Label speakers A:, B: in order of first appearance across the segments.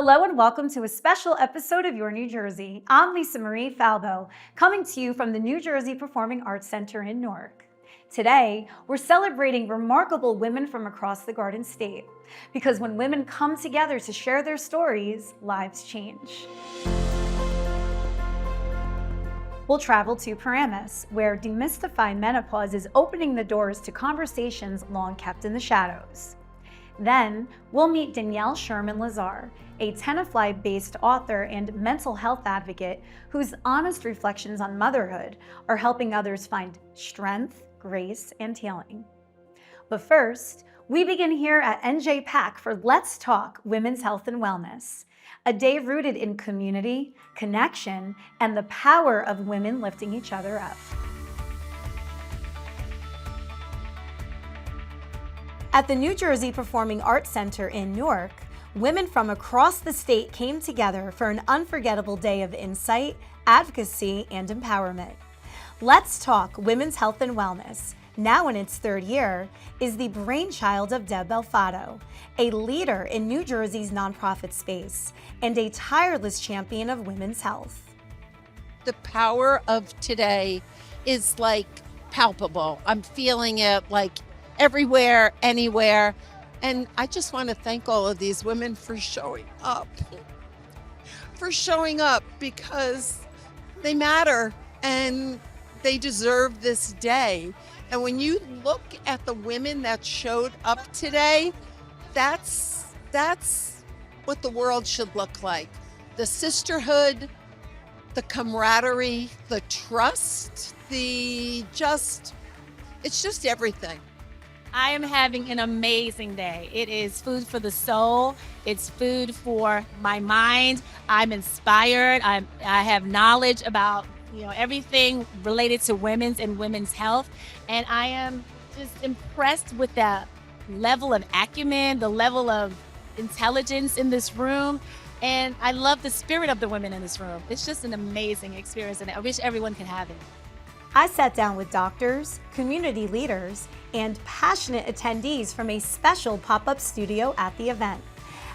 A: Hello and welcome to a special episode of Your New Jersey. I'm Lisa Marie Falbo, coming to you from the New Jersey Performing Arts Center in Newark. Today, we're celebrating remarkable women from across the Garden State, because when women come together to share their stories, lives change. We'll travel to Paramus, where Demystify Menopause is opening the doors to conversations long kept in the shadows. Then, we'll meet Danielle Sherman-Lazar, a Tenafly-based author and mental health advocate whose honest reflections on motherhood are helping others find strength, grace, and healing. But first, we begin here at NJPAC for Let's Talk Women's Health and Wellness, a day rooted in community, connection, and the power of women lifting each other up. At the New Jersey Performing Arts Center in Newark, women from across the state came together for an unforgettable day of insight, advocacy, and empowerment. Let's Talk Women's Health and Wellness, now in its third year, is the brainchild of Deb Belfato, a leader in New Jersey's nonprofit space and a tireless champion of women's health.
B: The power of today is like palpable. I'm feeling it like everywhere, anywhere. And I just want to thank all of these women for showing up because they matter and they deserve this day. And when you look at the women that showed up today, that's what the world should look like. The sisterhood, the camaraderie, the trust, it's just everything.
C: I am having an amazing day. It is food for the soul. It's food for my mind. I'm inspired. I have knowledge about everything related to women's health, and I am just impressed with the level of acumen, the level of intelligence in this room, and I love the spirit of the women in this room. It's just an amazing experience, and I wish everyone could have it.
A: I sat down with doctors, community leaders, and passionate attendees from a special pop-up studio at the event,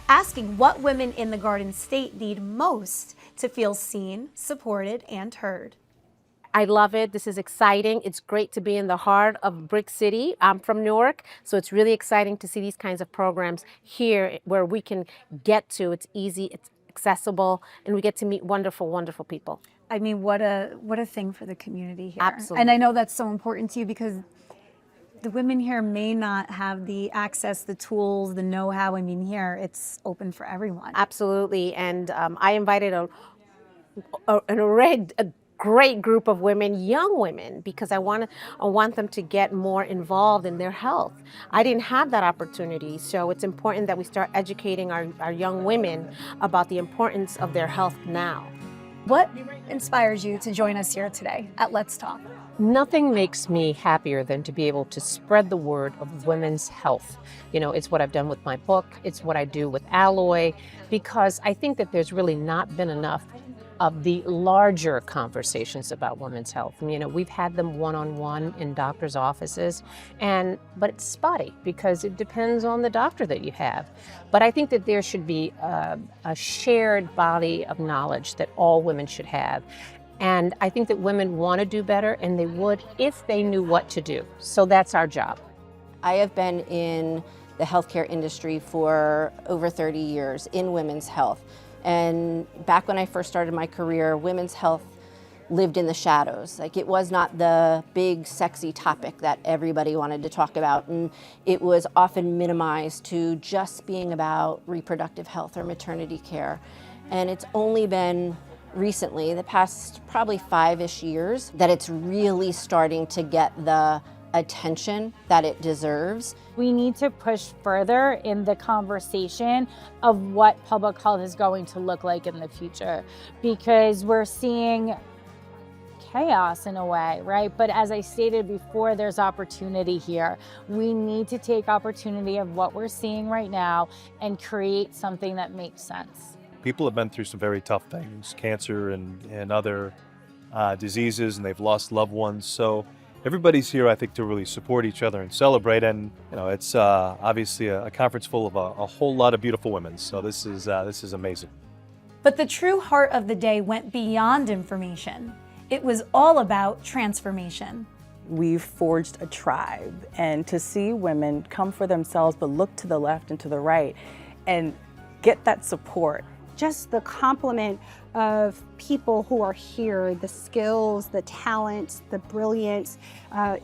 A: asking what women in the Garden State need most to feel seen, supported, and heard.
D: I love it. This is exciting. It's great to be in the heart of Brick City. I'm from Newark, so it's really exciting to see these kinds of programs here where we can get to. It's easy, it's accessible, and we get to meet wonderful, wonderful people.
A: I mean, what a thing for the community here.
D: Absolutely.
A: And I know that's so important to you because the women here may not have the access, the tools, the know-how. I mean, here it's open for everyone.
D: Absolutely. And I invited a great group of women, young women, because I want them to get more involved in their health. I didn't have that opportunity, so it's important that we start educating our young women about the importance of their health now.
A: What inspires you to join us here today at Let's Talk?
E: Nothing makes me happier than to be able to spread the word of women's health. It's what I've done with my book. It's what I do with Alloy, because I think that there's really not been enough of the larger conversations about women's health. We've had them one-on-one in doctors' offices, but it's spotty because it depends on the doctor that you have. But I think that there should be a shared body of knowledge that all women should have. And I think that women want to do better, and they would if they knew what to do. So that's our job.
F: I have been in the healthcare industry for over 30 years in women's health. And back when I first started my career, women's health lived in the shadows. Like, it was not the big, sexy topic that everybody wanted to talk about. And it was often minimized to just being about reproductive health or maternity care. And it's only been recently, the past probably 5-ish years, that it's really starting to get the attention that it deserves.
G: We need to push further in the conversation of what public health is going to look like in the future, because we're seeing chaos in a way, right? But as I stated before, there's opportunity here. We need to take opportunity of what we're seeing right now and create something that makes sense.
H: People have been through some very tough things, cancer and other diseases, and they've lost loved ones. So everybody's here, I think, to really support each other and celebrate. And it's obviously a conference full of a whole lot of beautiful women. So this is amazing.
A: But the true heart of the day went beyond information. It was all about transformation.
I: We've forged a tribe, and to see women come for themselves but look to the left and to the right and get that support.
J: Just the complement of people who are here, the skills, the talents, the brilliance.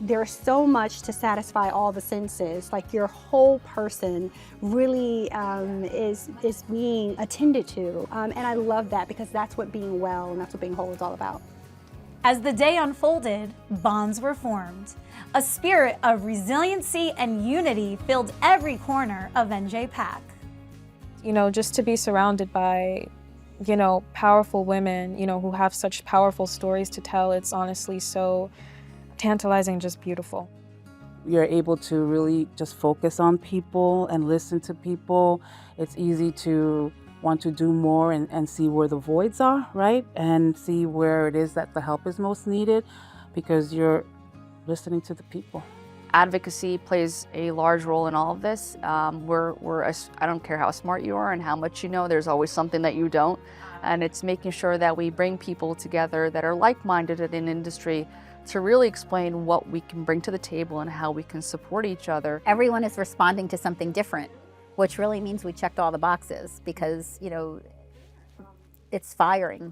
J: There's so much to satisfy all the senses. Like your whole person really is being attended to. And I love that, because that's what being well and that's what being whole is all about.
A: As the day unfolded, bonds were formed. A spirit of resiliency and unity filled every corner of NJPAC.
K: Just to be surrounded by, powerful women, who have such powerful stories to tell, it's honestly so tantalizing, just beautiful.
I: You're able to really just focus on people and listen to people. It's easy to want to do more and see where the voids are, right? And see where it is that the help is most needed, because you're listening to the people.
L: Advocacy plays a large role in all of this. I don't care how smart you are and how much you know, there's always something that you don't. And it's making sure that we bring people together that are like-minded in an industry to really explain what we can bring to the table and how we can support each other.
M: Everyone is responding to something different, which really means we checked all the boxes, because, it's firing,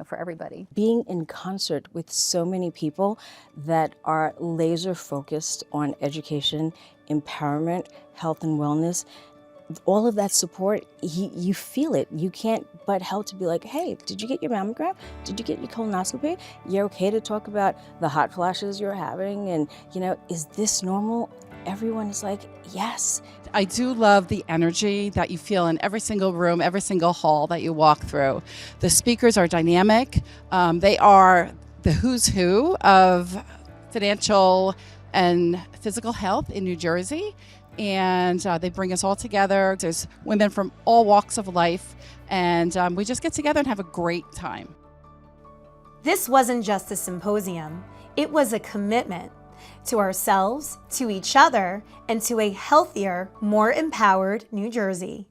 M: for everybody.
N: Being in concert with so many people that are laser focused on education, empowerment, health and wellness, all of that support, you feel it. You can't but help to be like, hey, did you get your mammogram? Did you get your colonoscopy? You're okay to talk about the hot flashes you're having, and is this normal? Everyone is like, yes.
O: I do love the energy that you feel in every single room, every single hall that you walk through. The speakers are dynamic. They are the who's who of financial and physical health in New Jersey. And they bring us all together. There's women from all walks of life. And we just get together and have a great time.
A: This wasn't just a symposium. It was a commitment to ourselves, to each other, and to a healthier, more empowered New Jersey.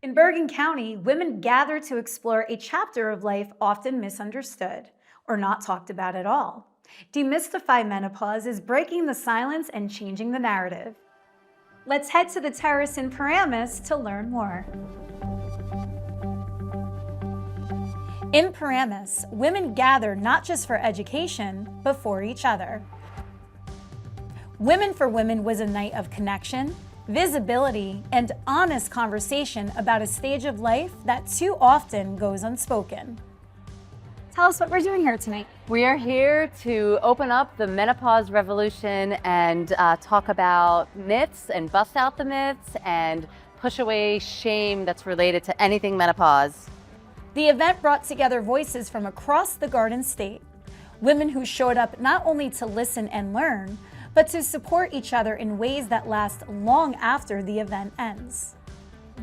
A: In Bergen County, women gather to explore a chapter of life often misunderstood or not talked about at all. Demystify Menopause is breaking the silence and changing the narrative. Let's head to the terrace in Paramus to learn more. In Paramus, women gather not just for education, but for each other. Women for Women was a night of connection, visibility, and honest conversation about a stage of life that too often goes unspoken. Tell us what we're doing here tonight.
P: We are here to open up the menopause revolution and talk about myths and bust out the myths and push away shame that's related to anything menopause.
A: The event brought together voices from across the Garden State, women who showed up not only to listen and learn, but to support each other in ways that last long after the event ends.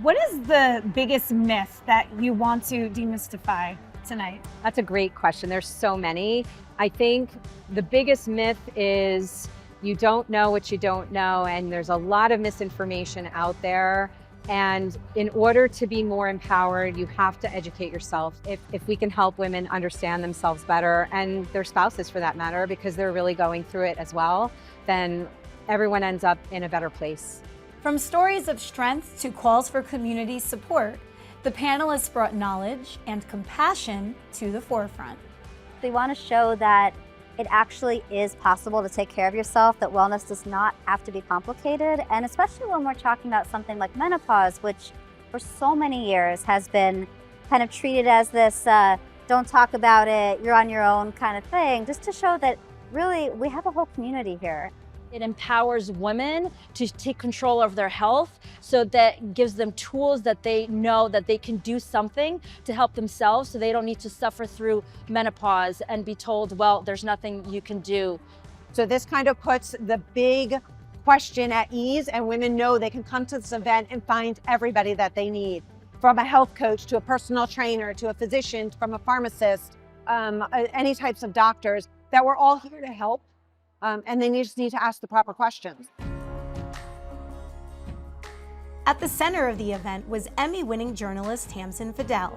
G: What is the biggest myth that you want to demystify tonight?
Q: That's a great question. There's so many. I think the biggest myth is you don't know what you don't know, and there's a lot of misinformation out there. And in order to be more empowered, you have to educate yourself. If we can help women understand themselves better, and their spouses for that matter, because they're really going through it as well, then everyone ends up in a better place.
A: From stories of strength to calls for community support, the panelists brought knowledge and compassion to the forefront.
M: They want to show that it actually is possible to take care of yourself, that wellness does not have to be complicated, and especially when we're talking about something like menopause, which for so many years has been kind of treated as this don't talk about it, you're on your own kind of thing, just to show that really we have a whole community here.
R: It empowers women to take control of their health, so that gives them tools that they know that they can do something to help themselves, so they don't need to suffer through menopause and be told, well, there's nothing you can do.
S: So this kind of puts the big question at ease, and women know they can come to this event and find everybody that they need, from a health coach to a personal trainer to a physician, from a pharmacist, any types of doctors, that we're all here to help, and they just need to ask the proper questions.
A: At the center of the event was Emmy-winning journalist Tamsen Fadal,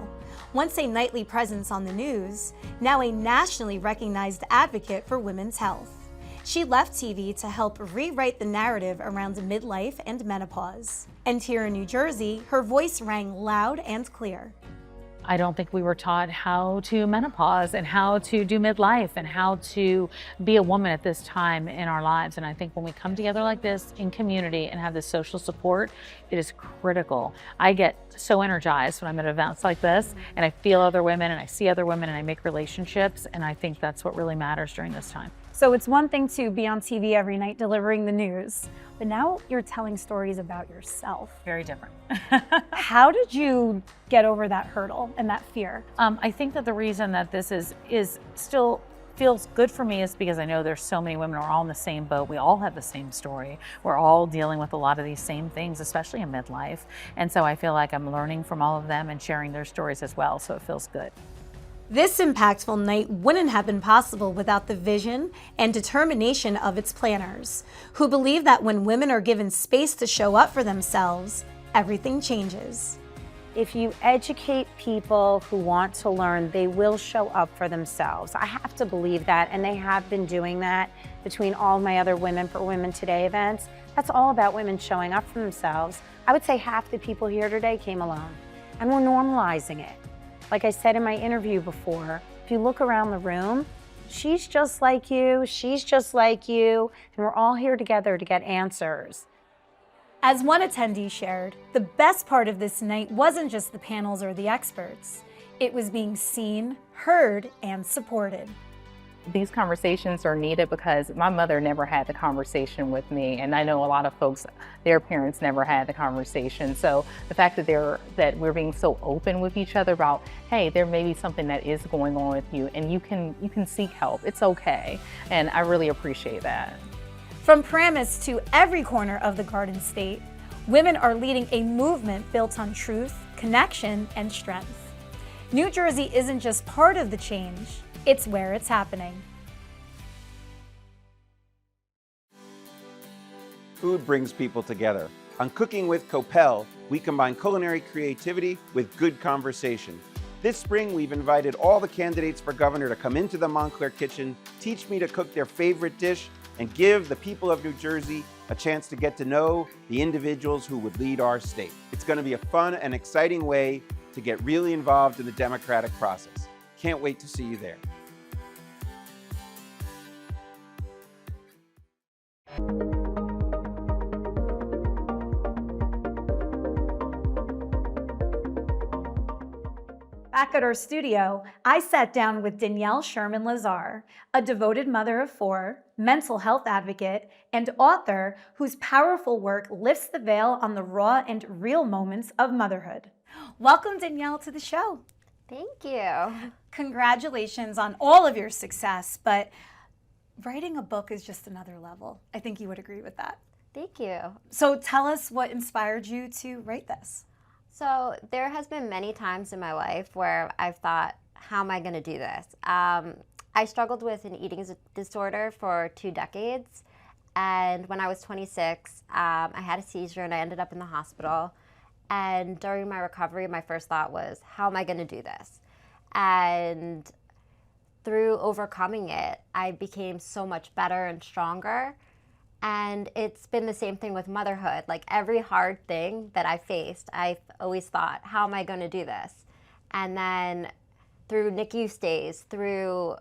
A: once a nightly presence on the news, now a nationally recognized advocate for women's health. She left TV to help rewrite the narrative around midlife and menopause. And here in New Jersey, her voice rang loud and clear.
T: I don't think we were taught how to menopause and how to do midlife and how to be a woman at this time in our lives. And I think when we come together like this in community and have this social support, it is critical. I get so energized when I'm at events like this and I feel other women and I see other women and I make relationships, and I think that's what really matters during this time.
A: So it's one thing to be on TV every night delivering the news, but now you're telling stories about yourself.
T: Very different.
A: How did you get over that hurdle and that fear?
T: I think that the reason that this is still feels good for me is because I know there's so many women who are all in the same boat. We all have the same story. We're all dealing with a lot of these same things, especially in midlife. And so I feel like I'm learning from all of them and sharing their stories as well, so it feels good.
A: This impactful night wouldn't have been possible without the vision and determination of its planners, who believe that when women are given space to show up for themselves, everything changes.
D: If you educate people who want to learn, they will show up for themselves. I have to believe that, and they have been doing that between all my other Women for Women Today events. That's all about women showing up for themselves. I would say half the people here today came alone, and we're normalizing it. Like I said in my interview before, if you look around the room, she's just like you, she's just like you, and we're all here together to get answers.
A: As one attendee shared, the best part of this night wasn't just the panels or the experts. It was being seen, heard, and supported.
U: These conversations are needed because my mother never had the conversation with me, and I know a lot of folks, their parents never had the conversation. So the fact that we're being so open with each other about, hey, there may be something that is going on with you, and you can seek help. It's okay, and I really appreciate that.
A: From Paramus to every corner of the Garden State, women are leading a movement built on truth, connection, and strength. New Jersey isn't just part of the change, it's where it's happening.
V: Food brings people together. On Cooking with Copel, we combine culinary creativity with good conversation. This spring, we've invited all the candidates for governor to come into the Montclair kitchen, teach me to cook their favorite dish, and give the people of New Jersey a chance to get to know the individuals who would lead our state. It's going to be a fun and exciting way to get really involved in the democratic process. Can't wait to see you there.
A: Back at our studio, I sat down with Danielle Sherman-Lazar, a devoted mother of 4, mental health advocate, and author whose powerful work lifts the veil on the raw and real moments of motherhood. Welcome, Danielle, to the show.
W: Thank you.
A: Congratulations on all of your success, but writing a book is just another level. I think you would agree with that.
W: Thank you.
A: So tell us what inspired you to write this.
W: So there has been many times in my life where I've thought, how am I going to do this? I struggled with an eating disorder for 2 decades. And when I was 26, I had a seizure and I ended up in the hospital. And during my recovery, my first thought was, how am I going to do this? And through overcoming it, I became so much better and stronger. And it's been the same thing with motherhood. Like every hard thing that I faced, I've always thought, how am I going to do this? And then through NICU stays, through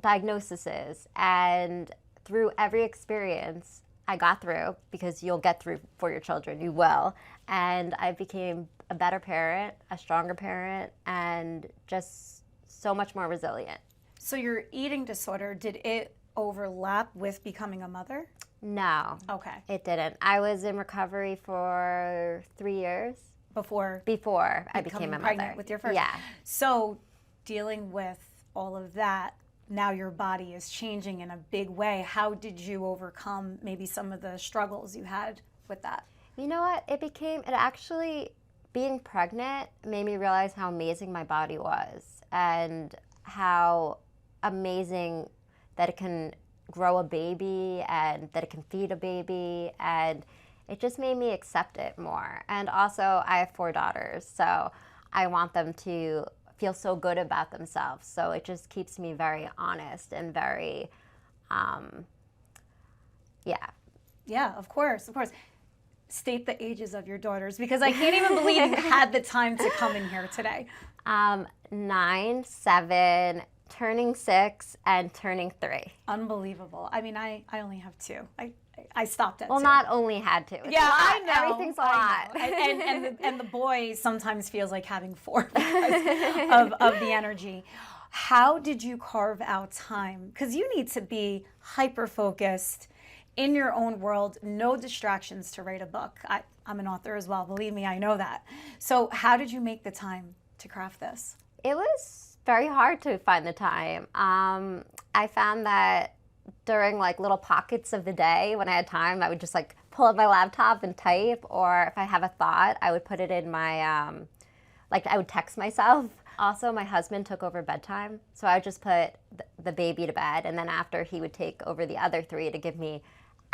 W: diagnoses, and through every experience I got through, because you'll get through for your children, you will. And I became a better parent, a stronger parent, and just so much more resilient.
A: So your eating disorder, did it overlap with becoming a mother?
W: No.
A: Okay.
W: It didn't. I was in recovery for 3 years.
A: Before
W: I became a
A: pregnant
W: mother.
A: with your first.
W: Yeah.
A: So dealing with all of that, now your body is changing in a big way. How did you overcome maybe some of the struggles you had with that?
W: You know what? It actually, being pregnant made me realize how amazing my body was and how amazing that it can grow a baby and that it can feed a baby, and it just made me accept it more. And also, I have 4 daughters, so I want them to feel so good about themselves. So it just keeps me very honest and very, yeah.
A: Yeah, of course, of course. State the ages of your daughters, because I can't even believe you had the time to come in here today.
W: 9, 7, turning 6, and turning 3.
A: Unbelievable. I mean, I only have 2. I stopped at 2.
W: Well, not only had 2. It's
A: Yeah,
W: a lot.
A: I know.
W: Everything's a lot.
A: And the boy sometimes feels like having 4 because of the energy. How did you carve out time? Because you need to be hyper-focused in your own world, no distractions to write a book. I'm an author as well, believe me, I know that. So how did you make the time to craft this?
W: It was very hard to find the time. I found that during like little pockets of the day when I had time, I would just like pull up my laptop and type, or if I have a thought, I would put it in my, like I would text myself. Also, my husband took over bedtime, so I would just put the baby to bed, and then after he would take over the other 3 to give me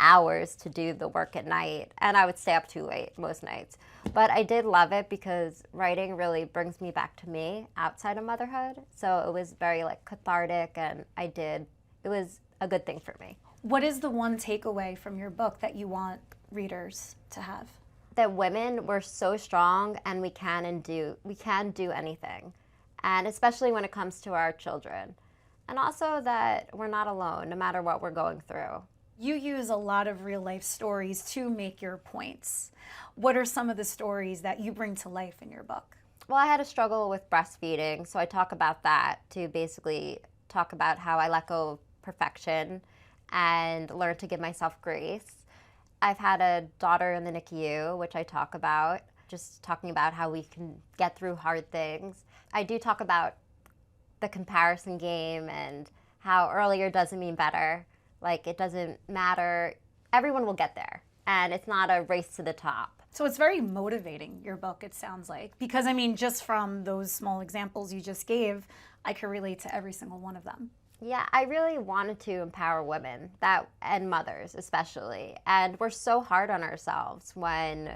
W: hours to do the work at night, and I would stay up too late most nights. But I did love it because writing really brings me back to me outside of motherhood, so it was very like cathartic, and it was a good thing for me.
A: What is the one takeaway from your book that you want readers to have?
W: That women, we're so strong, and we can do anything, and especially when it comes to our children. And also that we're not alone, no matter what we're going through.
A: You use a lot of real life stories to make your points. What are some of the stories that you bring to life in your book?
W: Well, I had a struggle with breastfeeding, so I talk about that to basically talk about how I let go of perfection and learn to give myself grace. I've had a daughter in the NICU, which I talk about, just talking about how we can get through hard things. I do talk about the comparison game and how earlier doesn't mean better. Like, it doesn't matter. Everyone will get there, and it's not a race to the top.
A: So it's very motivating, your book, it sounds like. Because, I mean, just from those small examples you just gave, I could relate to every single one of them.
W: Yeah, I really wanted to empower women, and mothers especially. And we're so hard on ourselves when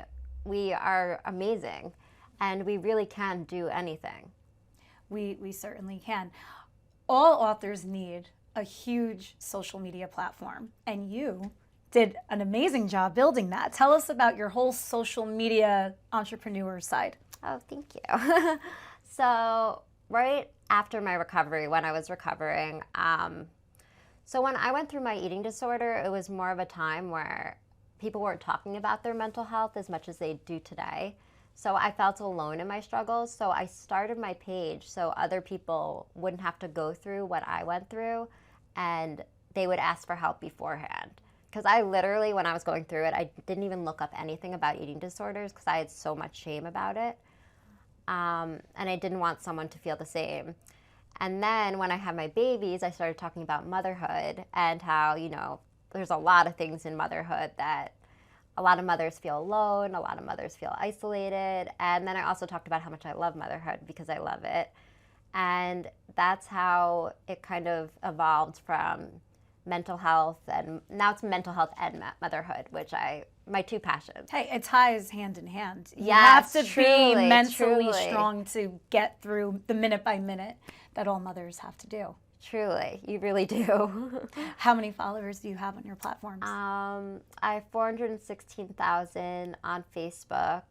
W: we are amazing, and we really can do anything.
A: We certainly can. All authors need a huge social media platform, and you did an amazing job building that. Tell us about your whole social media entrepreneur side.
W: Oh, thank you. So right after my recovery, when I was recovering, so when I went through my eating disorder, it was more of a time where people weren't talking about their mental health as much as they do today. So I felt alone in my struggles. So I started my page so other people wouldn't have to go through what I went through, and they would ask for help beforehand. Because I literally, when I was going through it, I didn't even look up anything about eating disorders because I had so much shame about it. And I didn't want someone to feel the same. And then when I had my babies, I started talking about motherhood and how, you know, there's a lot of things in motherhood that a lot of mothers feel alone, a lot of mothers feel isolated. And then I also talked about how much I love motherhood because I love it. And that's how it kind of evolved from mental health, and now it's mental health and motherhood, which my 2 passions.
A: Hey, it ties hand in hand. You
W: Yes,
A: have to
W: truly,
A: be mentally
W: truly
A: strong to get through the minute by minute that all mothers have to do.
W: Truly, you really do.
A: How many followers do you have on your platforms?
W: I have 416,000 on Facebook.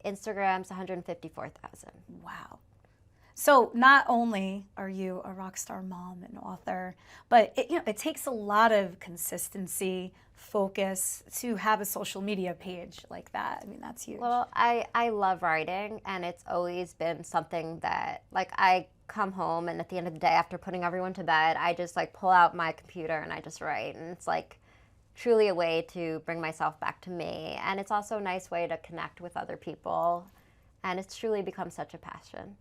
W: Instagram's 154,000.
A: Wow. So not only are you a rock star mom and author, but it takes a lot of consistency, focus to have a social media page like that. I mean, that's huge.
W: Well, I love writing, and it's always been something that, like, I come home and at the end of the day, after putting everyone to bed, I just like pull out my computer and I just write, and it's like truly a way to bring myself back to me, and it's also a nice way to connect with other people, and it's truly become such a passion.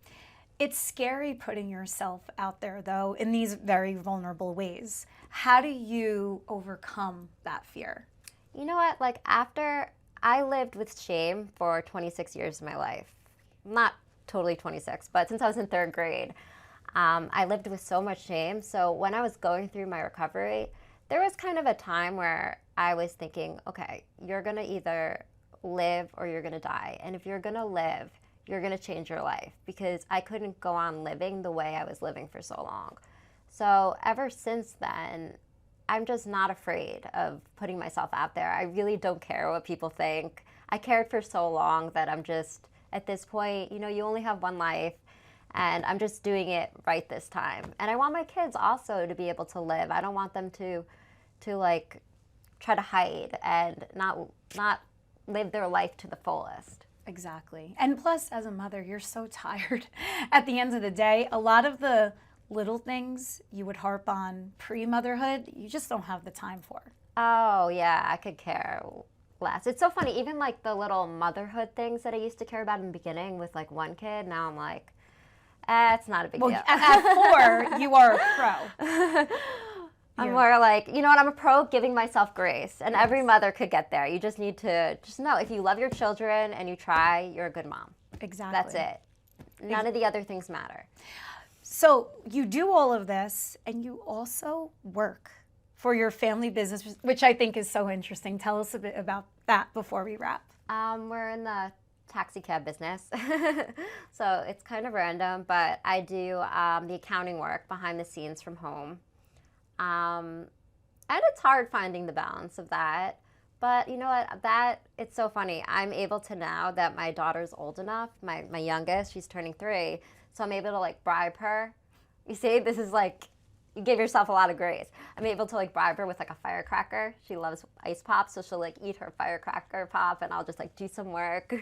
A: It's scary putting yourself out there, though, in these very vulnerable ways. How do you overcome that fear?
W: You know what? Like, after I lived with shame for 26 years of my life, not totally 26, but since I was in 3rd grade, I lived with so much shame. So when I was going through my recovery, there was kind of a time where I was thinking, okay, you're gonna either live or you're gonna die. And if you're gonna live, you're gonna change your life, because I couldn't go on living the way I was living for so long. So ever since then, I'm just not afraid of putting myself out there. I really don't care what people think. I cared for so long that I'm just, at this point, you know, you only have one life, and I'm just doing it right this time. And I want my kids also to be able to live. I don't want them to like try to hide and not live their life to the fullest.
A: Exactly. And plus, as a mother, you're so tired. At the end of the day, a lot of the little things you would harp on pre-motherhood, you just don't have the time for.
W: Oh, yeah, I could care less. It's so funny, even like the little motherhood things that I used to care about in the beginning with like one kid, now I'm like, it's not a big deal.
A: At 4, you are a pro.
W: I'm more like, you know what, I'm a pro giving myself grace, and every mother could get there. You just need to just know, if you love your children and you try, you're a good mom.
A: Exactly.
W: That's it. None of the other things matter.
A: So you do all of this, and you also work for your family business, which I think is so interesting. Tell us a bit about that before we wrap.
W: We're in the taxi cab business, so it's kind of random, but I do the accounting work behind the scenes from home. And it's hard finding the balance of that. But you know what, it's so funny. I'm able to, now that my daughter's old enough, my youngest, she's turning 3, so I'm able to like bribe her. You see, this is like, you give yourself a lot of grace. I'm able to like bribe her with like a firecracker. She loves ice pops, so she'll like eat her firecracker pop, and I'll just like do some work.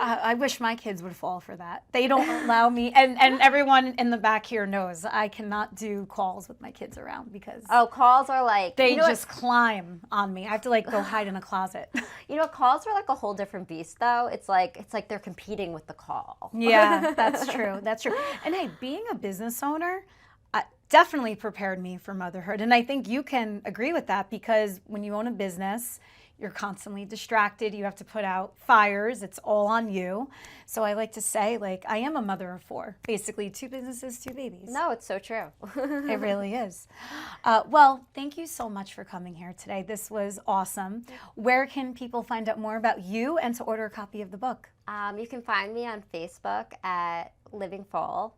A: I wish my kids would fall for that. They don't allow me, and everyone in the back here knows I cannot do calls with my kids around, because
W: calls are like,
A: they just climb on me. I have to like go hide in a closet.
W: You know, calls are like a whole different beast, though. It's like they're competing with the call.
A: Yeah, that's true. That's true. And hey, being a business owner definitely prepared me for motherhood. And I think you can agree with that, because when you own a business, you're constantly distracted. You have to put out fires. It's all on you. So I like to say, like, I am a mother of 4. Basically, 2 businesses, 2 babies.
W: No, it's so true.
A: It really is. Well, thank you so much for coming here today. This was awesome. Where can people find out more about you and to order a copy of the book?
W: You can find me on Facebook at Living Full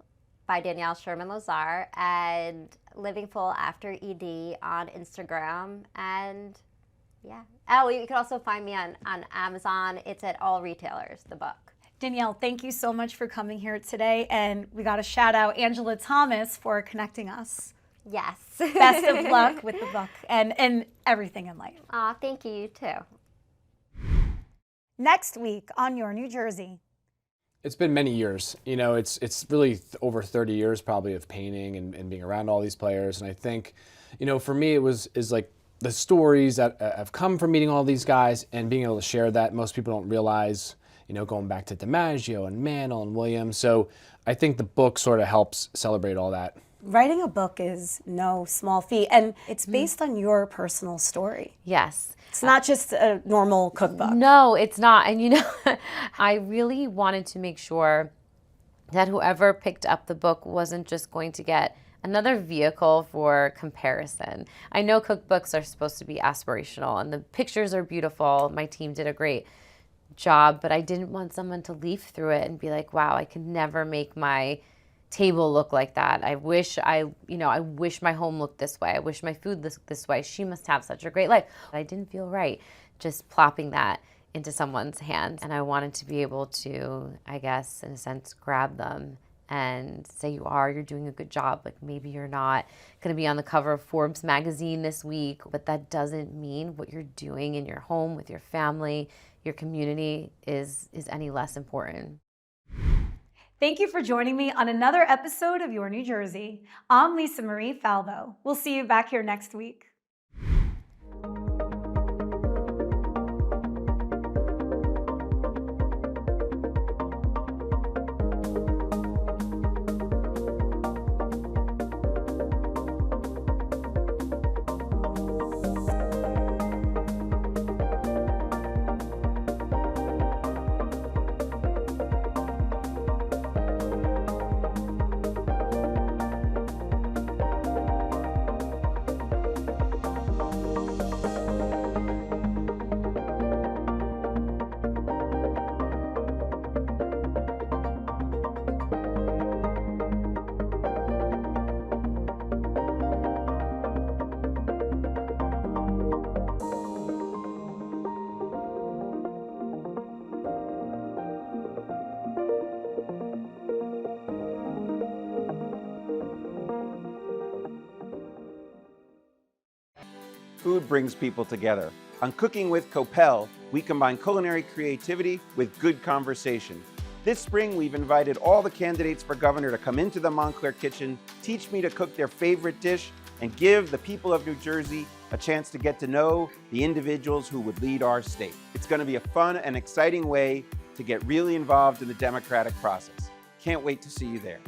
W: by Danielle Sherman Lazar, and Living Full After ED on Instagram, and yeah. Oh, you can also find me on Amazon. It's at all retailers, the book.
A: Danielle, thank you so much for coming here today, and we got to shout out Angela Thomas for connecting us.
W: Yes.
A: Best of luck with the book and everything in life.
W: Aw, thank you, you too.
A: Next week on Your New Jersey.
B: It's been many years. You know, it's really over 30 years probably of painting and being around all these players. And I think, you know, for me is like the stories that have come from meeting all these guys and being able to share that. Most people don't realize, you know, going back to DiMaggio and Mantle and Williams. So I think the book sort of helps celebrate all that.
A: Writing a book is no small feat, and it's based on your personal story.
D: Yes.
A: It's not just a normal cookbook.
D: No, it's not. And you know, I really wanted to make sure that whoever picked up the book wasn't just going to get another vehicle for comparison. I know cookbooks are supposed to be aspirational, and the pictures are beautiful. My team did a great job, but I didn't want someone to leaf through it and be like, wow, I could never make my table look like that. I wish I wish my home looked this way. I wish my food looked this way. She must have such a great life. I didn't feel right just plopping that into someone's hands. And I wanted to be able to, I guess, in a sense, grab them and say, you're doing a good job. Like, maybe you're not going to be on the cover of Forbes magazine this week, but that doesn't mean what you're doing in your home with your family, your community is any less important.
A: Thank you for joining me on another episode of Your New Jersey. I'm Lisa Marie Falbo. We'll see you back here next week.
V: Food brings people together. On Cooking with Copel, we combine culinary creativity with good conversation. This spring, we've invited all the candidates for governor to come into the Montclair kitchen, teach me to cook their favorite dish, and give the people of New Jersey a chance to get to know the individuals who would lead our state. It's going to be a fun and exciting way to get really involved in the democratic process. Can't wait to see you there.